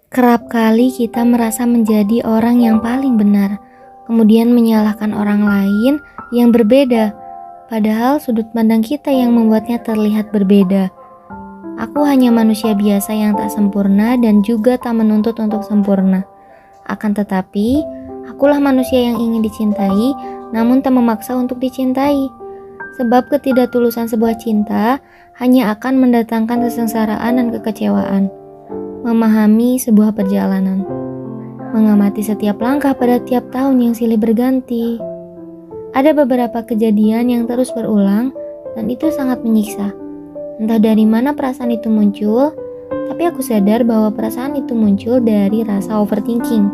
Kerap kali kita merasa menjadi orang yang paling benar, kemudian menyalahkan orang lain yang berbeda, padahal sudut pandang kita yang membuatnya terlihat berbeda. Aku hanya manusia biasa yang tak sempurna dan juga tak menuntut untuk sempurna. Akan tetapi, akulah manusia yang ingin dicintai, namun tak memaksa untuk dicintai. Sebab ketidaktulusan sebuah cinta hanya akan mendatangkan kesengsaraan dan kekecewaan. Memahami sebuah perjalanan, mengamati setiap langkah pada tiap tahun yang silih berganti. Ada beberapa kejadian yang terus berulang dan itu sangat menyiksa. Entah dari mana perasaan itu muncul, tapi aku sadar bahwa perasaan itu muncul dari rasa overthinking.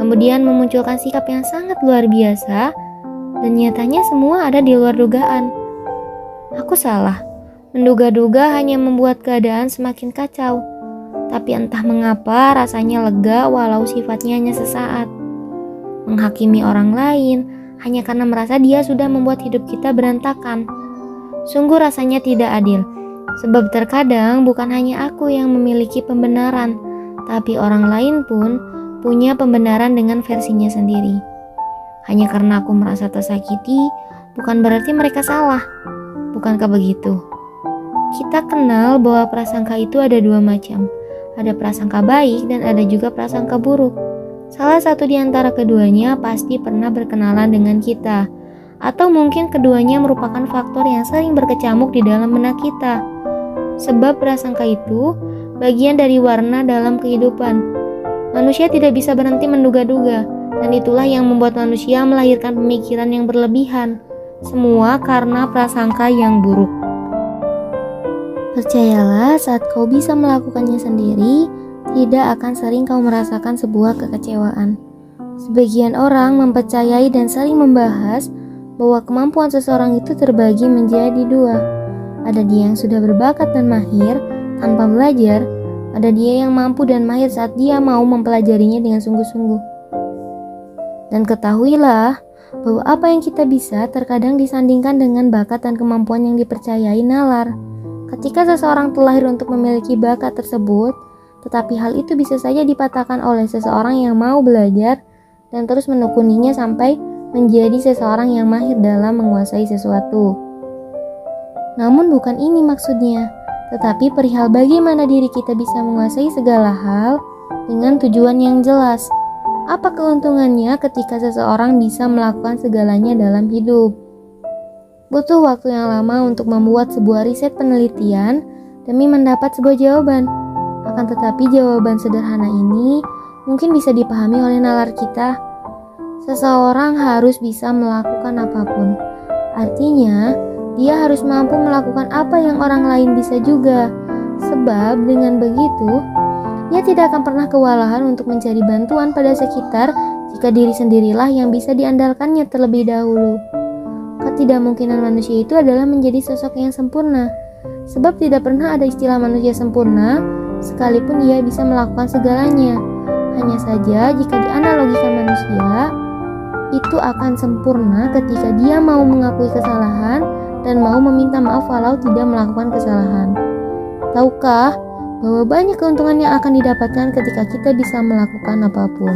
Kemudian memunculkan sikap yang sangat luar biasa dan nyatanya semua ada di luar dugaan. Aku salah, menduga-duga hanya membuat keadaan semakin kacau. Tapi entah mengapa rasanya lega walau sifatnya hanya sesaat. Menghakimi orang lain hanya karena merasa dia sudah membuat hidup kita berantakan. Sungguh rasanya tidak adil. Sebab terkadang bukan hanya aku yang memiliki pembenaran, tapi orang lain pun punya pembenaran dengan versinya sendiri. Hanya karena aku merasa tersakiti, bukan berarti mereka salah. Bukankah begitu? Kita kenal bahwa prasangka itu ada dua macam. Ada prasangka baik dan ada juga prasangka buruk. Salah satu di antara keduanya pasti pernah berkenalan dengan kita. Atau mungkin keduanya merupakan faktor yang sering berkecamuk di dalam benak kita. Sebab prasangka itu bagian dari warna dalam kehidupan. Manusia tidak bisa berhenti menduga-duga. Dan itulah yang membuat manusia melahirkan pemikiran yang berlebihan. Semua karena prasangka yang buruk. Percayalah, saat kau bisa melakukannya sendiri, tidak akan sering kau merasakan sebuah kekecewaan. Sebagian orang mempercayai dan sering membahas bahwa kemampuan seseorang itu terbagi menjadi dua. Ada dia yang sudah berbakat dan mahir tanpa belajar, ada dia yang mampu dan mahir saat dia mau mempelajarinya dengan sungguh-sungguh. Dan ketahuilah bahwa apa yang kita bisa terkadang disandingkan dengan bakat dan kemampuan yang dipercayai nalar. Ketika seseorang terlahir untuk memiliki bakat tersebut, tetapi hal itu bisa saja dipatahkan oleh seseorang yang mau belajar dan terus menekuninya sampai menjadi seseorang yang mahir dalam menguasai sesuatu. Namun bukan ini maksudnya, tetapi perihal bagaimana diri kita bisa menguasai segala hal dengan tujuan yang jelas. Apa keuntungannya ketika seseorang bisa melakukan segalanya dalam hidup? Butuh waktu yang lama untuk membuat sebuah riset penelitian demi mendapat sebuah jawaban. Akan tetapi jawaban sederhana ini mungkin bisa dipahami oleh nalar kita. Seseorang harus bisa melakukan apapun. Artinya, dia harus mampu melakukan apa yang orang lain bisa juga. Sebab dengan begitu, ia tidak akan pernah kewalahan untuk mencari bantuan pada sekitar jika diri sendirilah yang bisa diandalkannya terlebih dahulu. Ketidakmungkinan manusia itu adalah menjadi sosok yang sempurna. Sebab tidak pernah ada istilah manusia sempurna, sekalipun ia bisa melakukan segalanya. Hanya saja jika dianalogikan manusia, itu akan sempurna ketika dia mau mengakui kesalahan dan mau meminta maaf walau tidak melakukan kesalahan. Tahukah bahwa banyak keuntungan yang akan didapatkan ketika kita bisa melakukan apapun?